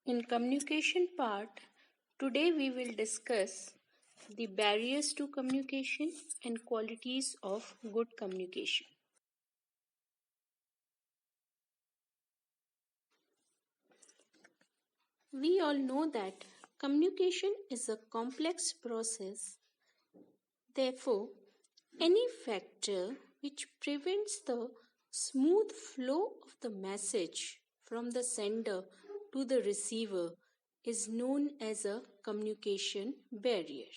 In communication part, today we will discuss the barriers to communication and qualities of good communication. We all know that communication is a complex process. Therefore, any factor which prevents the smooth flow of the message from the sender to the receiver is known as a communication barrier.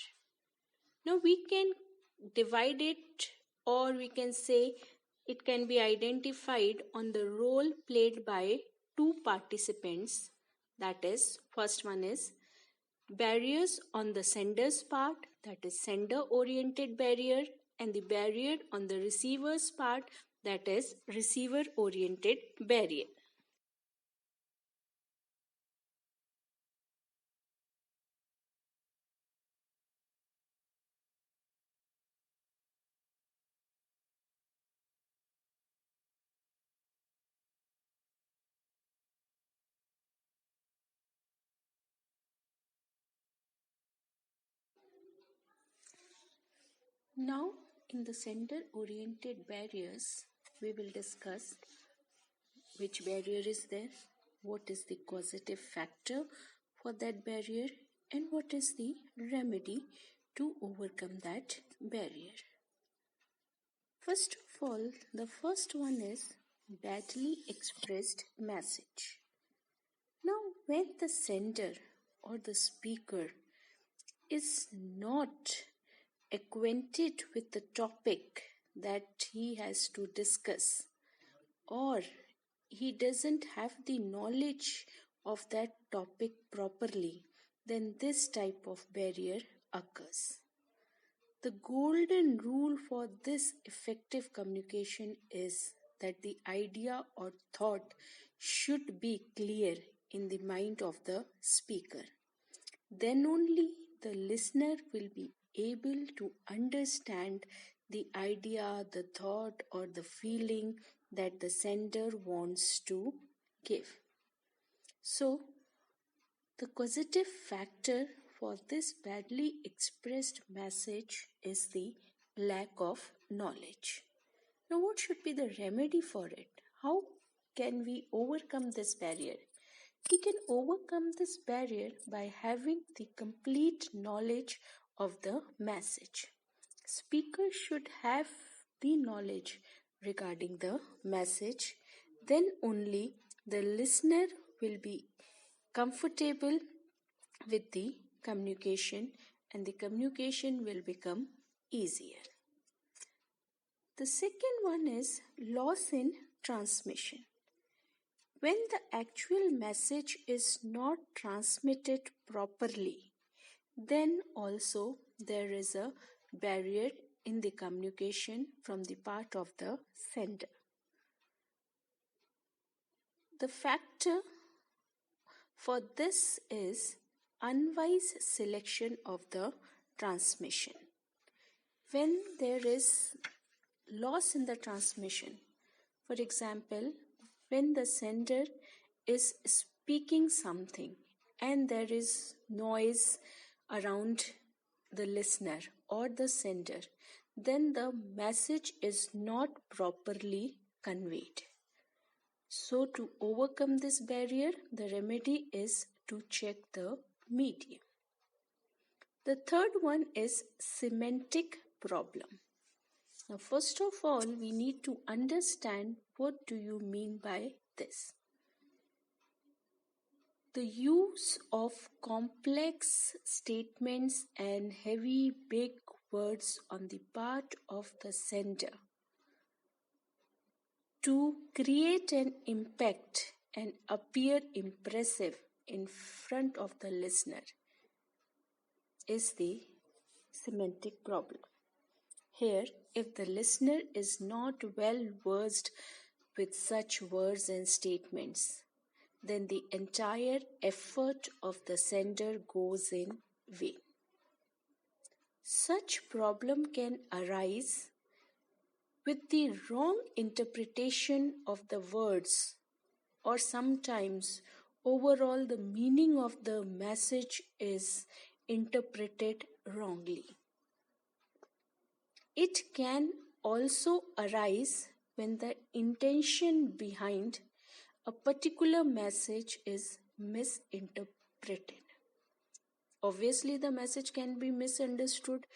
Now we can divide it, or we can say it can be identified on the role played by two participants. That is, first one is barriers on the sender's part, that is sender oriented barrier, and the barrier on the receiver's part, that is receiver oriented barrier. Now, in the sender oriented barriers, we will discuss which barrier is there, what is the causative factor for that barrier, and what is the remedy to overcome that barrier. First of all, the first one is badly expressed message. Now, when the sender or the speaker is not acquainted with the topic that he has to discuss, or he doesn't have the knowledge of that topic properly, then this type of barrier occurs. The golden rule for this effective communication is that the idea or thought should be clear in the mind of the speaker. Then only the listener will be able to understand the idea, the thought, or the feeling that the sender wants to give. So, the causative factor for this badly expressed message is the lack of knowledge. Now, what should be the remedy for it? How can we overcome this barrier? We can overcome this barrier by having the complete knowledge of the message. Speaker should have the knowledge regarding the message. Then only the listener will be comfortable with the communication, and the communication will become easier. The second one is loss in transmission. When the actual message is not transmitted properly, then also there is a barrier in the communication from the part of the sender. The factor for this is unwise selection of the transmission. When there is loss in the transmission, for example, when the sender is speaking something and there is noise around the listener or the sender, then the message is not properly conveyed. So, to overcome this barrier, the remedy is to check the medium. The third one is semantic problem. Now, first of all, we need to understand what do you mean by this. The use of complex statements and heavy big words on the part of the sender to create an impact and appear impressive in front of the listener is the semantic problem. Here, if the listener is not well versed with such words and statements, then the entire effort of the sender goes in vain. Such problem can arise with the wrong interpretation of the words, or sometimes overall the meaning of the message is interpreted wrongly. It can also arise when the intention behind a particular message is misinterpreted. Obviously, the message can be misunderstood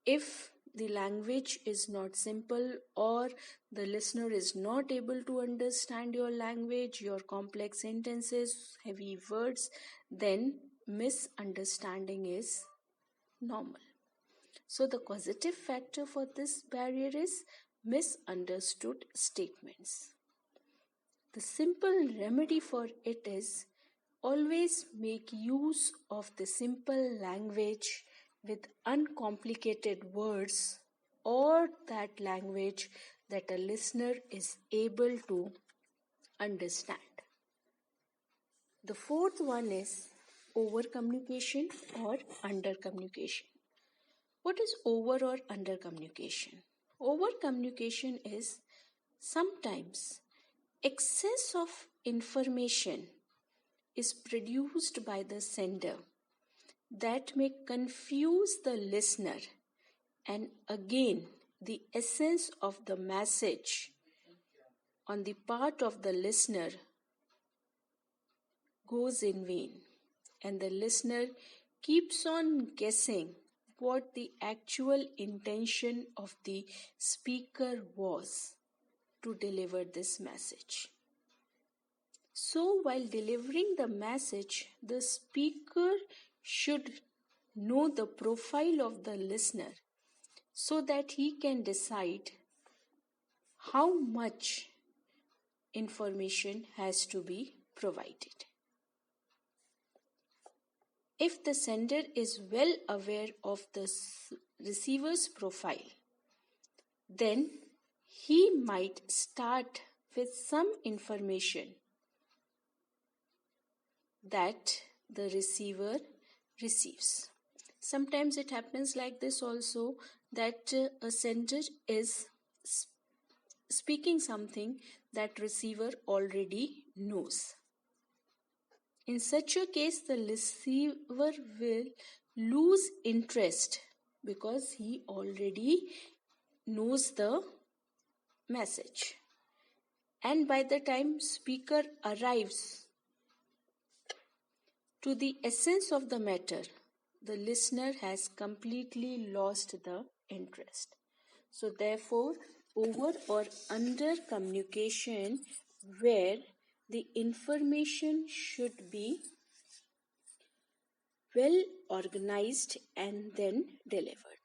if the language is not simple or the listener is not able to understand your language, your complex sentences, heavy words, then misunderstanding is normal. So the causative factor for this barrier is misunderstood statements. The simple remedy for it is always make use of the simple language with uncomplicated words or that language that a listener is able to understand. The fourth one is over communication or under communication. What is over or under communication? Over communication is sometimes excess of information is produced by the sender that may confuse the listener, and again the essence of the message on the part of the listener goes in vain, and the listener keeps on guessing what the actual intention of the speaker was to deliver this message. So, while delivering the message, the speaker should know the profile of the listener so that he can decide how much information has to be provided. If the sender is well aware of the receiver's profile, then he might start with some information that the receiver receives. Sometimes it happens like this also, that a sender is speaking something that receiver already knows. In such a case, the receiver will lose interest because he already knows the message. And by the time speaker arrives to the essence of the matter, the listener has completely lost the interest. So therefore, over or under communication where the information should be well organized and then delivered.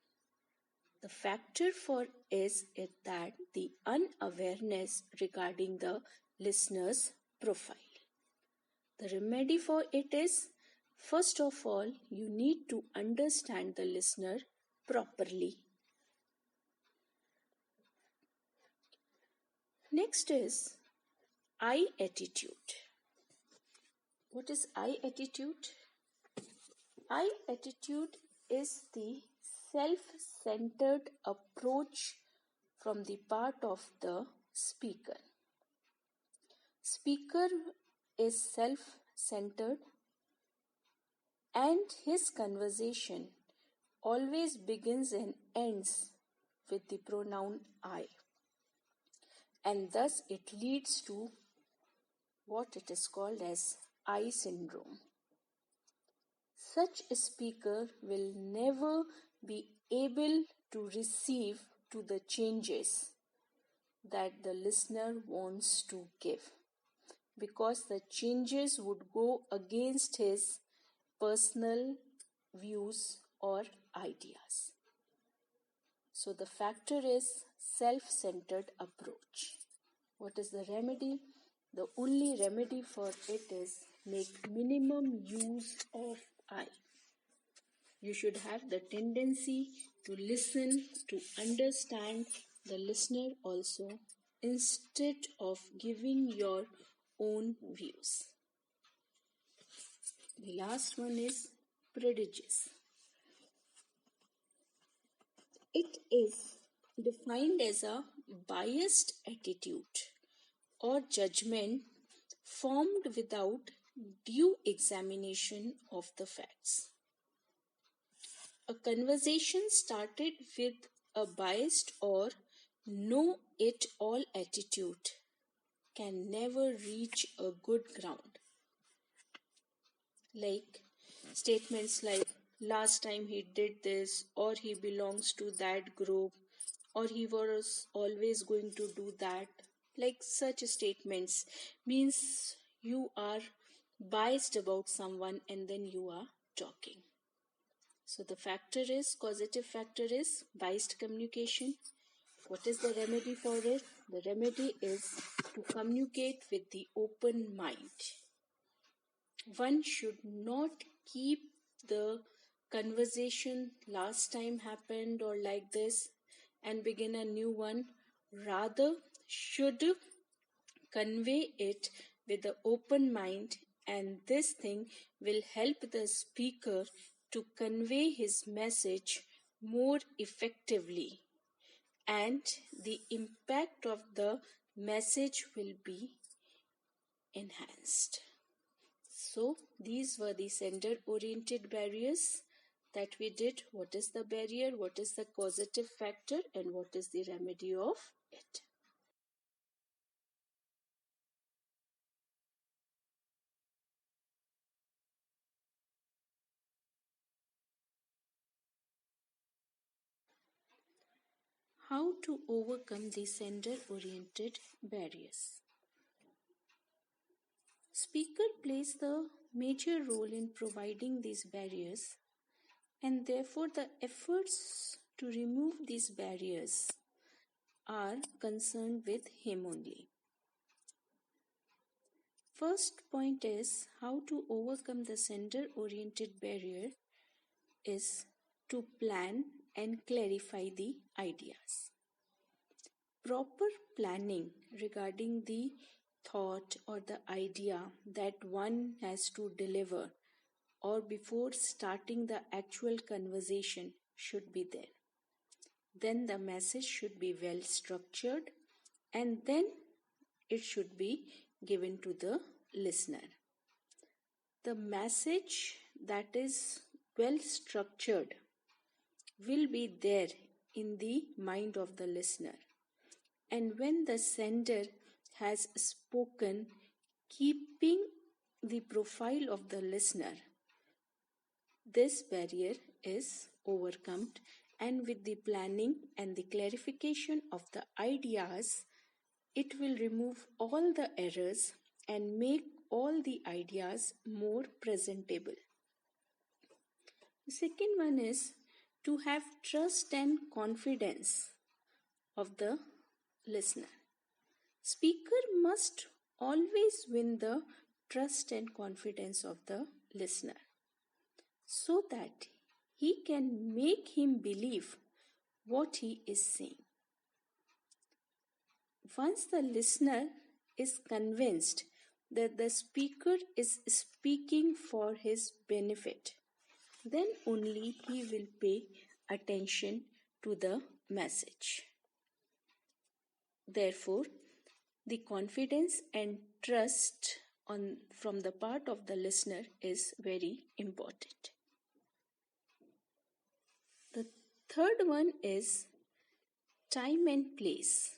The factor for is that the unawareness regarding the listener's profile. The remedy for it is, first of all, you need to understand the listener properly. Next is I attitude. What is I attitude? I attitude is the self-centered approach from the part of the speaker. Speaker is self-centered and his conversation always begins and ends with the pronoun I. And thus it leads to what it is called as I syndrome. Such a speaker will never be able to receive to the changes that the listener wants to give, because the changes would go against his personal views or ideas. So the factor is self-centered approach. What is the remedy? The only remedy for it is make minimum use of I. You should have the tendency to listen, to understand the listener also, instead of giving your own views. The last one is prejudice. It is defined as a biased attitude or judgment formed without due examination of the facts. A conversation started with a biased or know it all attitude can never reach a good ground. Like statements like last time he did this, or he belongs to that group, or he was always going to do that. Like such statements means you are biased about someone and then you are talking. So the causative factor is biased communication. What is the remedy for it? The remedy is to communicate with the open mind. One should not keep the conversation last time happened or like this and begin a new one. Rather, should convey it with an open mind, and this thing will help the speaker to convey his message more effectively, and the impact of the message will be enhanced. So these were the sender-oriented barriers that we did. What is the barrier? What is the causative factor? And what is the remedy of it? How to overcome the sender-oriented barriers? Speaker plays the major role in providing these barriers, and therefore the efforts to remove these barriers are concerned with him only. First point is how to overcome the sender-oriented barrier is to plan and clarify the ideas. Proper planning regarding the thought or the idea that one has to deliver or before starting the actual conversation should be there. Then the message should be well structured and then it should be given to the listener. The message that is well structured will be there in the mind of the listener. And when the sender has spoken, keeping the profile of the listener, this barrier is overcome, and with the planning and the clarification of the ideas, it will remove all the errors and make all the ideas more presentable. The second one is to have trust and confidence of the listener. Speaker must always win the trust and confidence of the listener so that he can make him believe what he is saying. Once the listener is convinced that the speaker is speaking for his benefit, then only he will pay attention to the message. Therefore, the confidence and trust from the part of the listener is very important. The third one is time and place.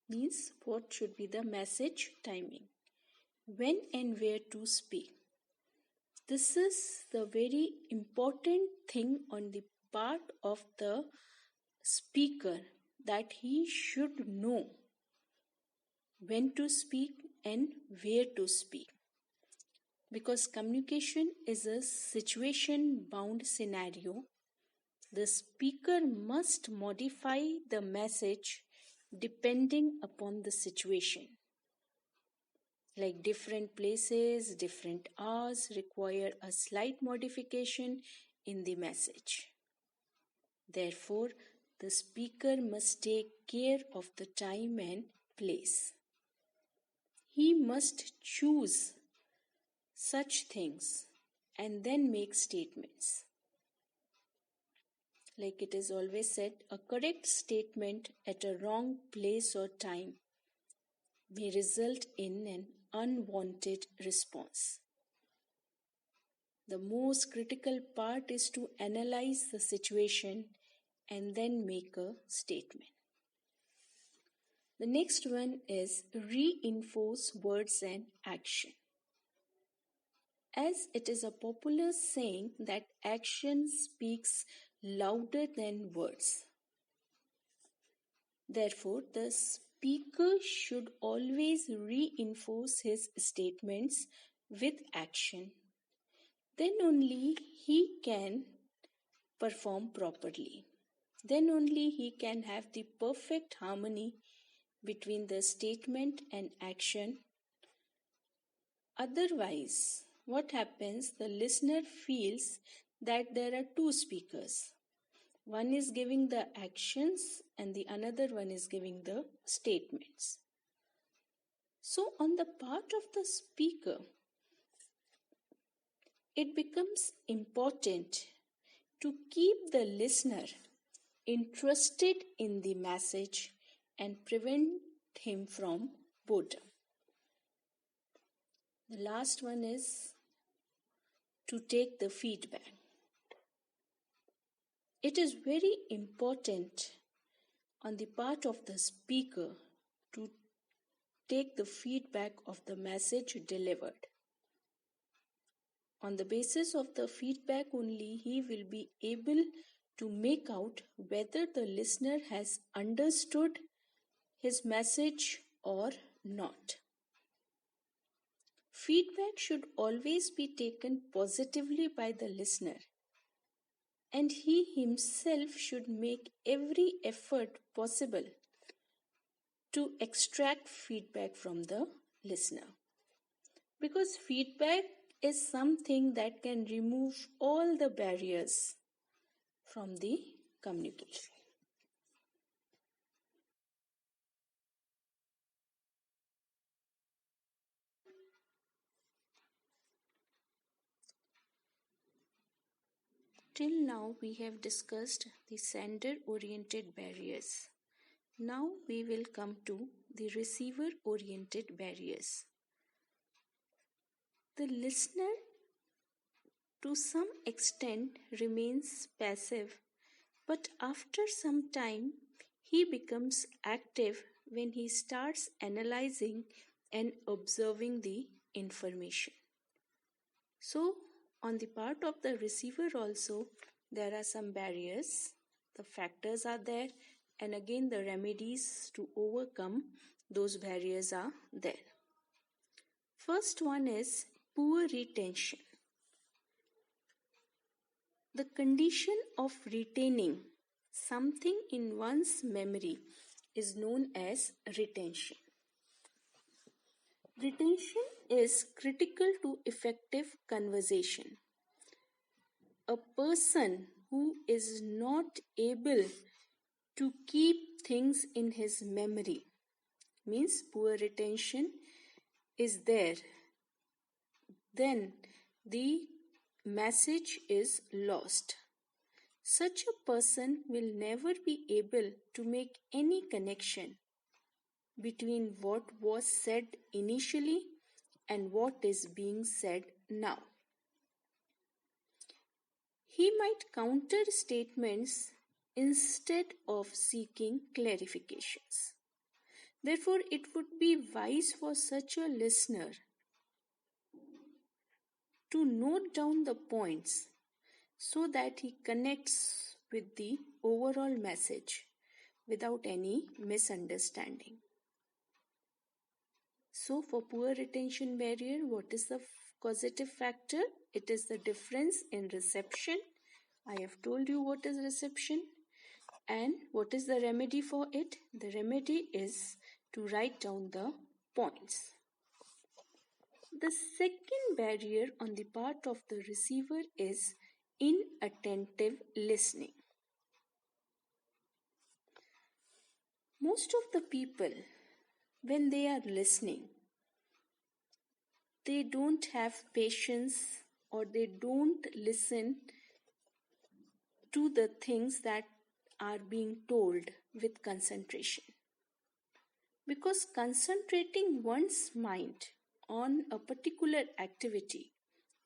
Means what should be the message timing, when and where to speak. This is the very important thing on the part of the speaker, that he should know when to speak and where to speak. Because communication is a situation-bound scenario, the speaker must modify the message depending upon the situation. Like different places, different hours require a slight modification in the message. Therefore, the speaker must take care of the time and place. He must choose such things and then make statements. Like it is always said, a correct statement at a wrong place or time may result in an unwanted response. The most critical part is to analyze the situation and then make a statement. The next one is reinforce words and action. As it is a popular saying that action speaks louder than words. Therefore, the speaker should always reinforce his statements with action. Then only he can perform properly. Then only he can have the perfect harmony between the statement and action. Otherwise, what happens? The listener feels that there are two speakers. One is giving the actions and the another one is giving the statements. So on the part of the speaker, it becomes important to keep the listener interested in the message and prevent him from boredom. The last one is to take the feedback. It is very important on the part of the speaker to take the feedback of the message delivered. On the basis of the feedback only, he will be able to make out whether the listener has understood his message or not. Feedback should always be taken positively by the listener, and he himself should make every effort possible to extract feedback from the listener. Because feedback is something that can remove all the barriers from the communication. Till now, we have discussed the sender-oriented barriers. Now we will come to the receiver-oriented barriers. The listener, to some extent, remains passive, but after some time, he becomes active when he starts analyzing and observing the information. So, on the part of the receiver also, there are some barriers. The factors are there, and again the remedies to overcome those barriers are there. First one is poor retention. The condition of retaining something in one's memory is known as retention. Retention is critical to effective conversation. A person who is not able to keep things in his memory means poor retention is there. Then the message is lost. Such a person will never be able to make any connection between what was said initially and what is being said now. He might counter statements instead of seeking clarifications. Therefore, it would be wise for such a listener to note down the points so that he connects with the overall message without any misunderstanding. So, for poor retention barrier, what is the causative factor? It is the difference in reception. I have told you what is reception. And what is the remedy for it? The remedy is to write down the points. The second barrier on the part of the receiver is inattentive listening. Most of the people, when they are listening, they don't have patience or they don't listen to the things that are being told with concentration. Because concentrating one's mind on a particular activity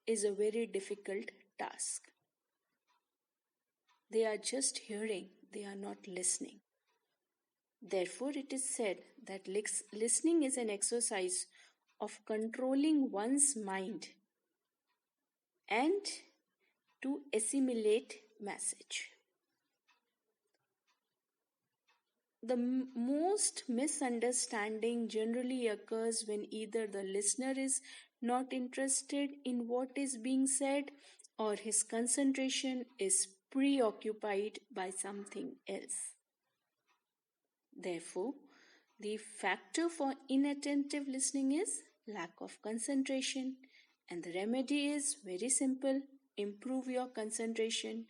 is a very difficult task. They are just hearing, they are not listening. Therefore, it is said that listening is an exercise of controlling one's mind and to assimilate message. The most misunderstanding generally occurs when either the listener is not interested in what is being said or his concentration is preoccupied by something else. Therefore, the factor for inattentive listening is lack of concentration, and the remedy is very simple: improve your concentration.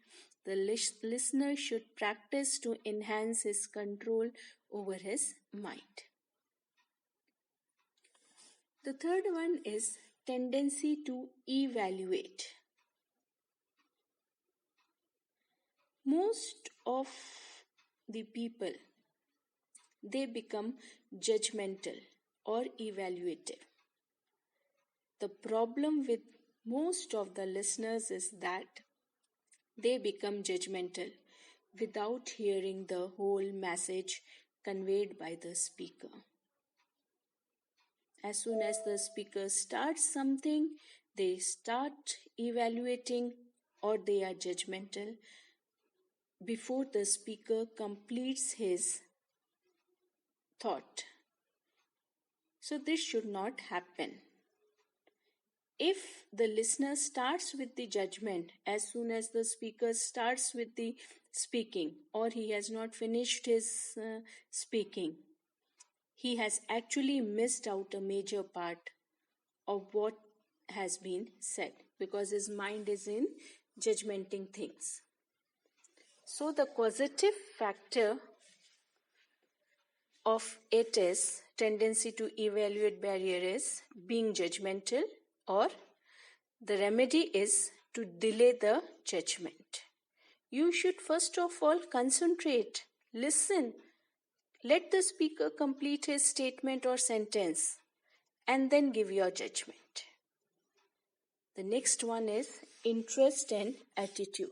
The listener should practice to enhance his control over his mind. The third one is tendency to evaluate. Most of the people, they become judgmental or evaluative. The problem with most of the listeners is that they become judgmental without hearing the whole message conveyed by the speaker. As soon as the speaker starts something, they start evaluating or they are judgmental before the speaker completes his thought. So this should not happen. If the listener starts with the judgment as soon as the speaker starts with the speaking, or he has not finished his speaking, he has actually missed out a major part of what has been said because his mind is in judgmenting things. So the causative factor of it is tendency to evaluate barrier is being judgmental, or the remedy is to delay the judgment. You should first of all concentrate, listen, let the speaker complete his statement or sentence, and then give your judgment. The next one is interest and attitude.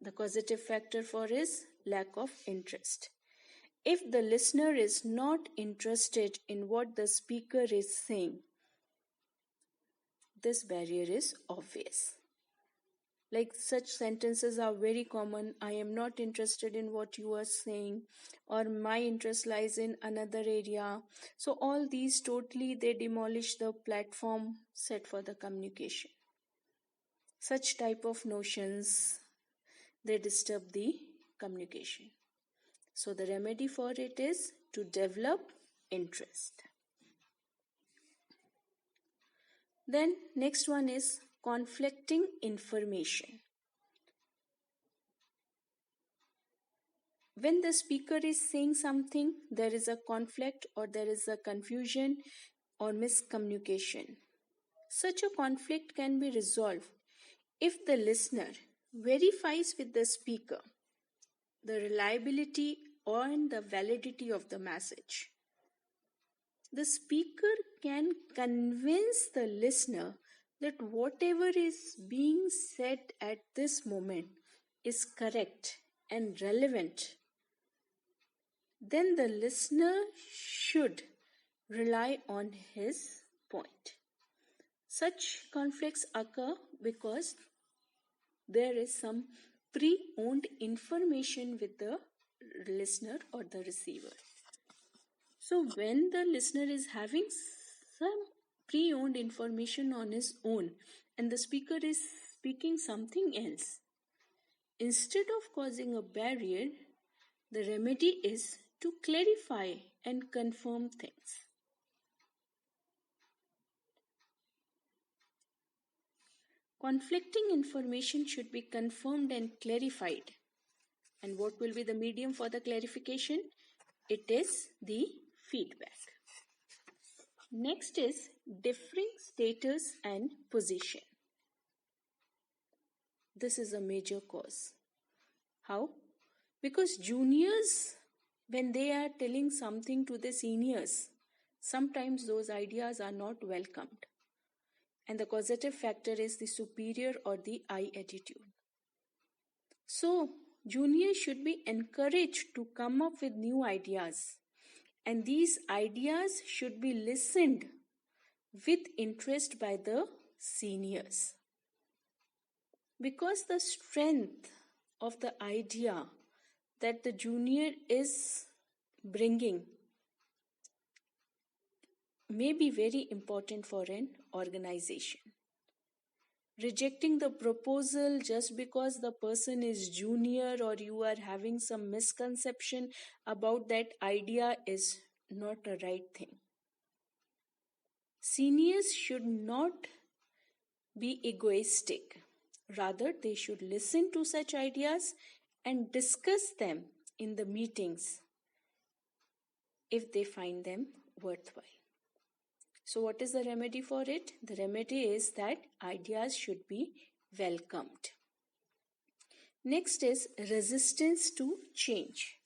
The causative factor for is lack of interest. If the listener is not interested in what the speaker is saying, this barrier is obvious. Like such sentences are very common. I am not interested in what you are saying, or my interest lies in another area. So all these totally they demolish the platform set for the communication. Such type of notions, they disturb the communication. So the remedy for it is to develop interest. Then next one is conflicting information. When the speaker is saying something, there is a conflict or there is a confusion or miscommunication. Such a conflict can be resolved if the listener verifies with the speaker the reliability and the validity of the message. The speaker can convince the listener that whatever is being said at this moment is correct and relevant. Then the listener should rely on his point. Such conflicts occur because there is some pre-owned information with the listener or the receiver. So when the listener is having some pre-owned information on his own and the speaker is speaking something else, instead of causing a barrier, the remedy is to clarify and confirm things. Conflicting information should be confirmed and clarified. And what will be the medium for the clarification? It is the feedback. Next is differing status and position. This is a major cause. How? Because juniors, when they are telling something to the seniors, Sometimes those ideas are not welcomed, and the causative factor is the superior or the I attitude. So, juniors should be encouraged to come up with new ideas, and these ideas should be listened with interest by the seniors. Because the strength of the idea that the junior is bringing may be very important for an organization. Rejecting the proposal just because the person is junior or you are having some misconception about that idea is not a right thing. Seniors should not be egoistic. Rather, they should listen to such ideas and discuss them in the meetings if they find them worthwhile. So what is the remedy for it? The remedy is that ideas should be welcomed. Next is resistance to change.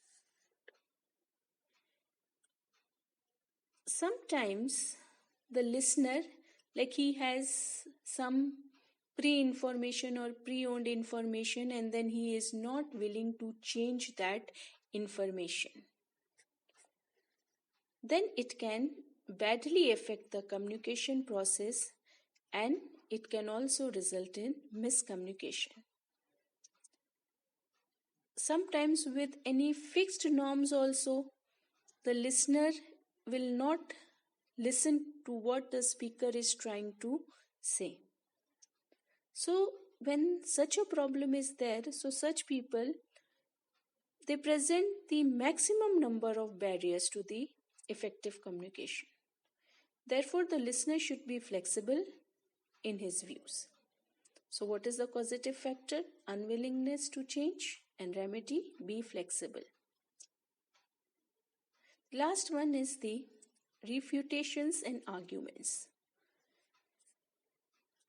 Sometimes the listener, like he has some pre-information or pre-owned information, and then he is not willing to change that information. Then it can badly affect the communication process, and it can also result in miscommunication. Sometimes with any fixed norms also, the listener will not listen to what the speaker is trying to say. So when such a problem is there, so such people, they present the maximum number of barriers to the effective communication. Therefore, the listener should be flexible in his views. So what is the causative factor? Unwillingness to change, and remedy, be flexible. Last one is the refutations and arguments.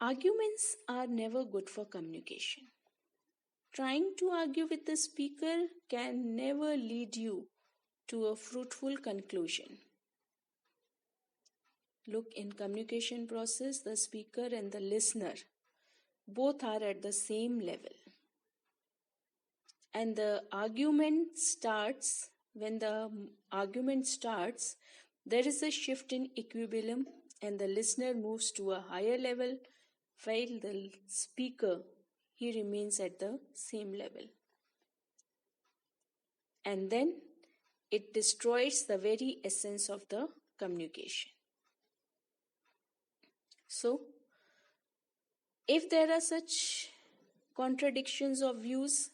Arguments are never good for communication. Trying to argue with the speaker can never lead you to a fruitful conclusion. Look, in communication process, the speaker and the listener both are at the same level. And the argument starts, when the argument starts, there is a shift in equilibrium and the listener moves to a higher level while the speaker, he remains at the same level. And then it destroys the very essence of the communication. So, if there are such contradictions of views,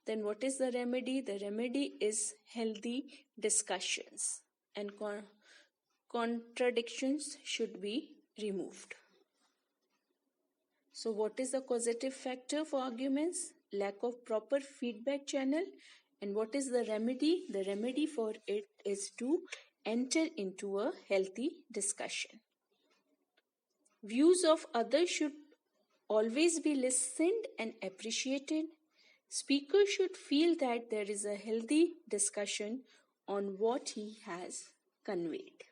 then what is the remedy? The remedy is healthy discussions, and contradictions should be removed. So what is the causative factor for arguments? Lack of proper feedback channel. And what is the remedy? The remedy for it is to enter into a healthy discussion. Views of others should always be listened and appreciated. Speaker should feel that there is a healthy discussion on what he has conveyed.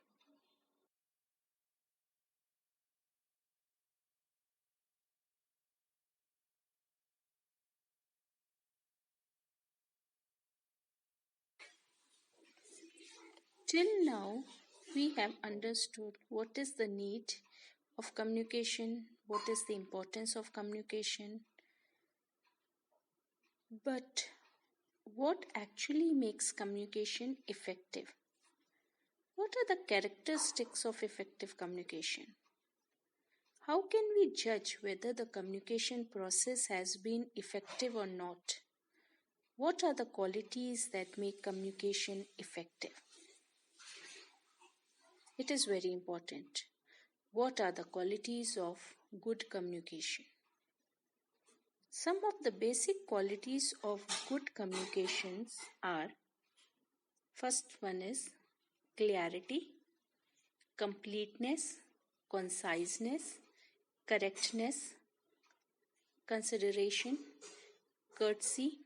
Till now, we have understood what is the need of communication, what is the importance of communication. But what actually makes communication effective? What are the characteristics of effective communication? How can we judge whether the communication process has been effective or not? What are the qualities that make communication effective? It is very important. What are the qualities of good communication? Some of the basic qualities of good communications are: first one is clarity, completeness, conciseness, correctness, consideration, courtesy,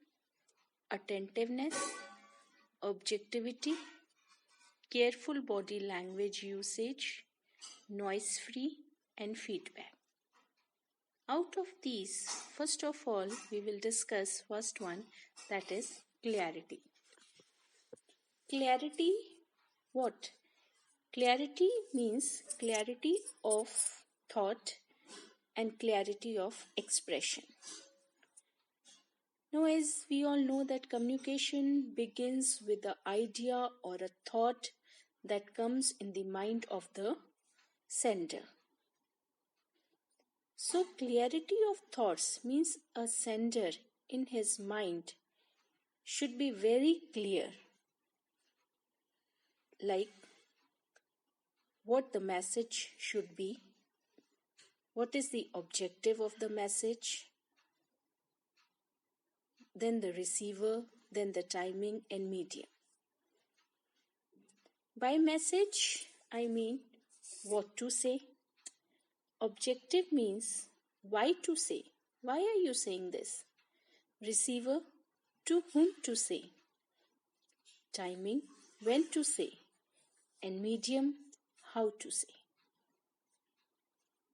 attentiveness, objectivity, careful body language usage, noise-free, and feedback. Out of these, first of all, we will discuss first one, that is clarity. Clarity, what? Clarity means clarity of thought and clarity of expression. Now, as we all know that communication begins with the idea or a thought that comes in the mind of the sender. So, clarity of thoughts means a sender in his mind should be very clear, like what the message should be, what is the objective of the message, then the receiver, then the timing and medium. By message, I mean what to say. Objective means why to say. Why are you saying this? Receiver, to whom to say. Timing, when to say. And medium, how to say.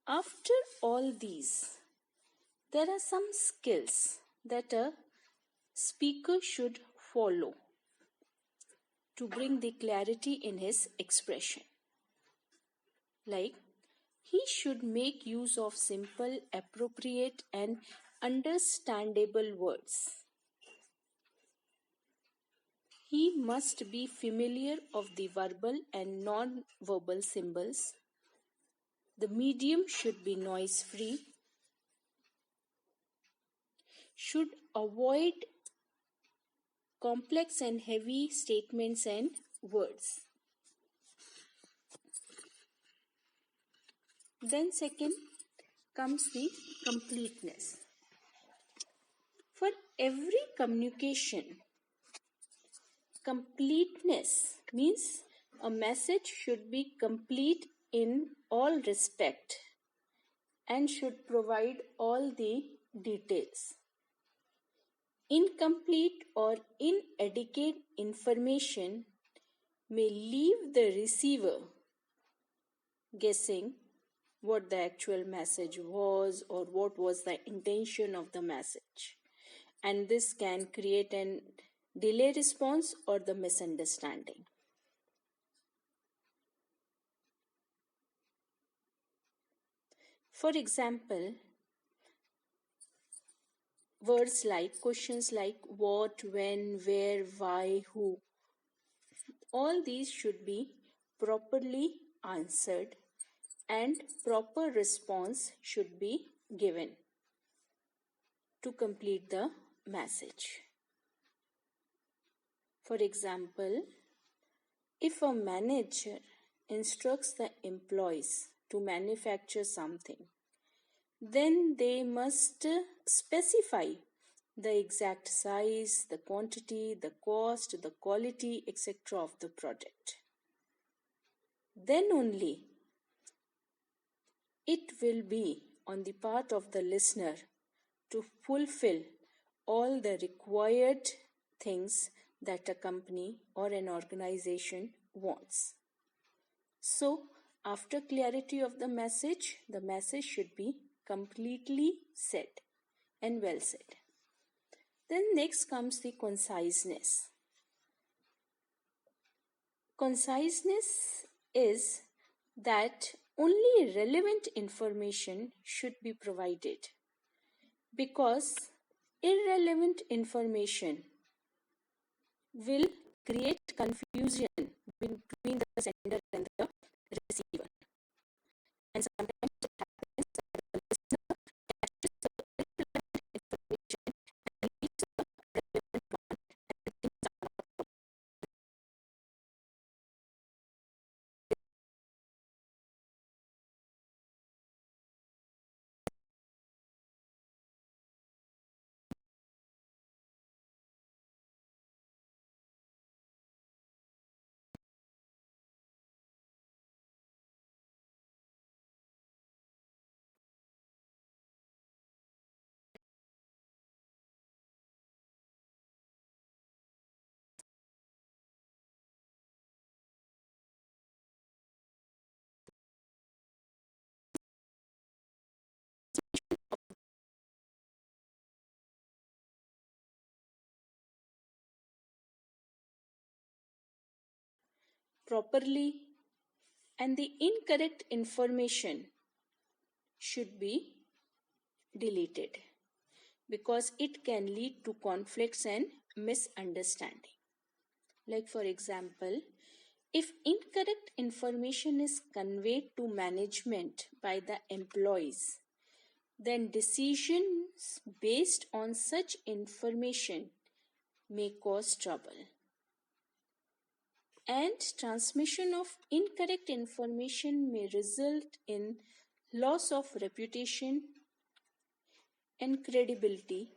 After all these, there are some skills that a speaker should follow to bring the clarity in his expression. Like, he should make use of simple, appropriate, and understandable words. He must be familiar of the verbal and non-verbal symbols. The medium should be noise-free. Should avoid complex and heavy statements and words. Then second comes the completeness. For every communication, completeness means a message should be complete in all respect and should provide all the details. Incomplete or inadequate information may leave the receiver guessing what the actual message was or what was the intention of the message. And this can create an delay response or the misunderstanding. For example, words like questions like what, when, where, why, who, all these should be properly answered and proper response should be given to complete the message. For example, if a manager instructs the employees to manufacture something, then they must specify the exact size, the quantity, the cost, the quality, etc. of the product. Then only it will be on the part of the listener to fulfill all the required things that a company or an organization wants. So, after clarity of the message should be completely said and well said. Then next comes the conciseness. Conciseness is that only relevant information should be provided, because irrelevant information will create confusion between the sender and the receiver. And sometimes it happens that the listener catches the irrelevant information and leaves the relevant one, and things are not properly, and the incorrect information should be deleted because it can lead to conflicts and misunderstanding. Like, for example, if incorrect information is conveyed to management by the employees, then decisions based on such information may cause trouble. And transmission of incorrect information may result in loss of reputation and credibility,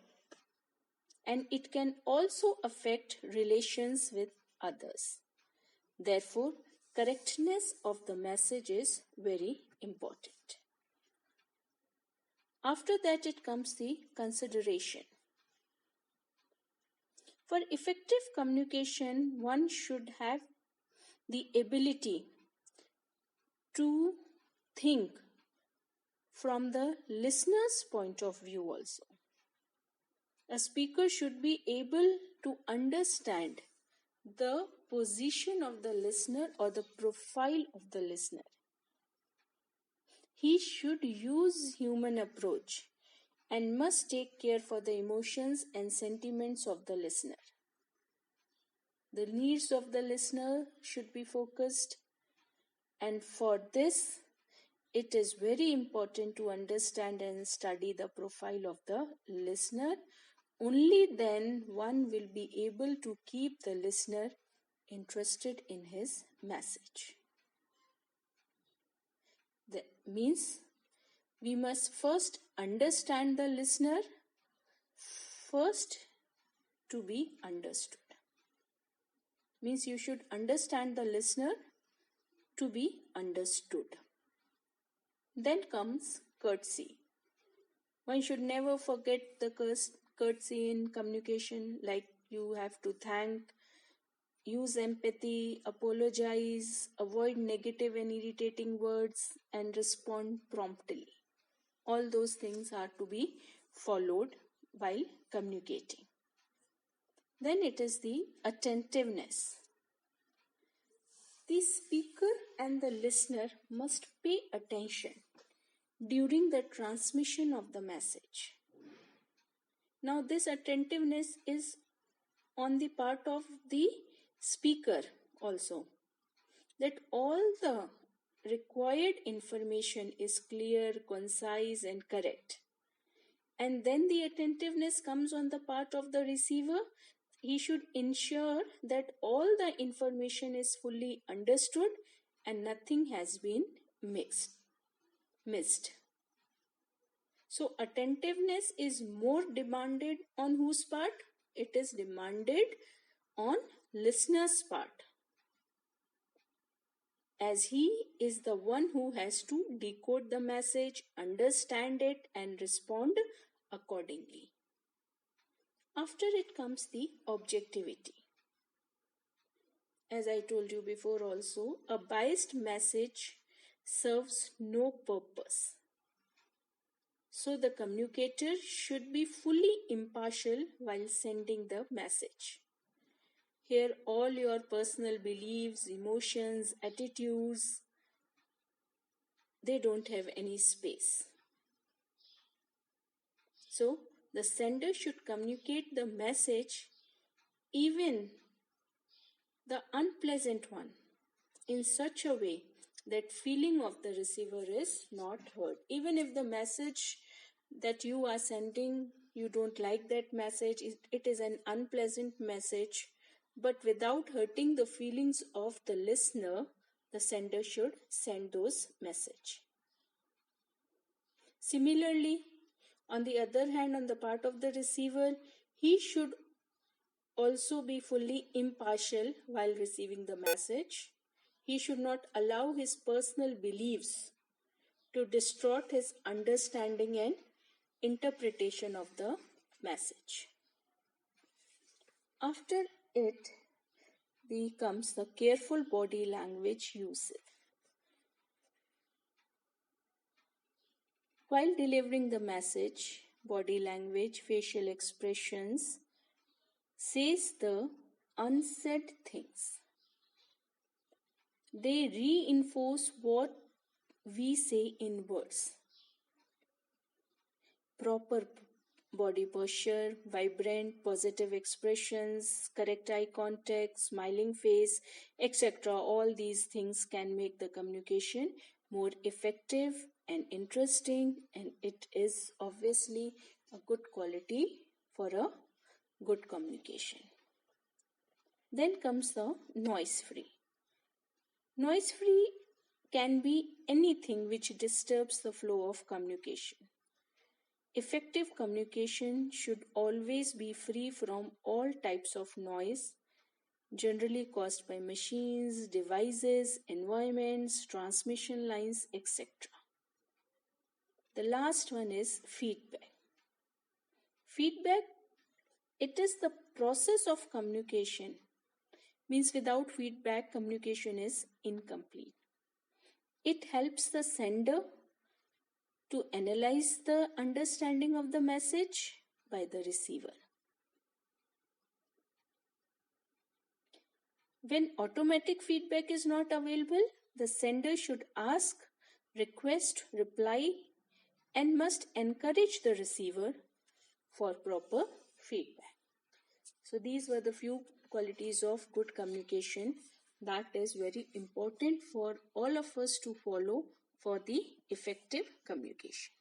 and it can also affect relations with others. Therefore, correctness of the message is very important. After that, it comes the consideration. For effective communication, one should have the ability to think from the listener's point of view also. A speaker should be able to understand the position of the listener or the profile of the listener. He should use human approach and must take care for the emotions and sentiments of the listener. The needs of the listener should be focused, and for this, it is very important to understand and study the profile of the listener. Only then one will be able to keep the listener interested in his message. That means we must first understand the listener first to be understood. Means you should understand the listener to be understood. Then comes courtesy. One should never forget the courtesy in communication, like you have to thank, use empathy, apologize, avoid negative and irritating words, and respond promptly. All those things are to be followed while communicating. Then it is the attentiveness. The speaker and the listener must pay attention during the transmission of the message. Now, this attentiveness is on the part of the speaker also, that all the required information is clear, concise, and correct. And then the attentiveness comes on the part of the receiver. He should ensure that all the information is fully understood and nothing has been missed. So attentiveness is more demanded on whose part? It is demanded on listener's part, as he is the one who has to decode the message, understand it, and respond accordingly. After it comes the objectivity. As I told you before also, a biased message serves no purpose. So the communicator should be fully impartial while sending the message. Here all your personal beliefs, emotions, attitudes, they don't have any space. So the sender should communicate the message, even the unpleasant one, in such a way that feeling of the receiver is not hurt. Even if the message that you are sending, you don't like that message, it is an unpleasant message, but without hurting the feelings of the listener, the sender should send those message. Similarly, on the other hand, on the part of the receiver, he should also be fully impartial while receiving the message. He should not allow his personal beliefs to distort his understanding and interpretation of the message. After it comes the careful body language usage. While delivering the message, body language, facial expressions says the unsaid things. They reinforce what we say in words. Proper body posture, vibrant, positive expressions, correct eye contact, smiling face, etc. All these things can make the communication more effective and interesting, and it is obviously a good quality for a good communication. Then comes the noise free. Noise free can be anything which disturbs the flow of communication. Effective communication should always be free from all types of noise, generally caused by machines, devices, environments, transmission lines, etc. The last one is feedback. Feedback, it is the process of communication. Means without feedback, communication is incomplete. It helps the sender to analyze the understanding of the message by the receiver. When automatic feedback is not available, the sender should ask, request, reply, and must encourage the receiver for proper feedback. So these were the few qualities of good communication that is very important for all of us to follow for the effective communication.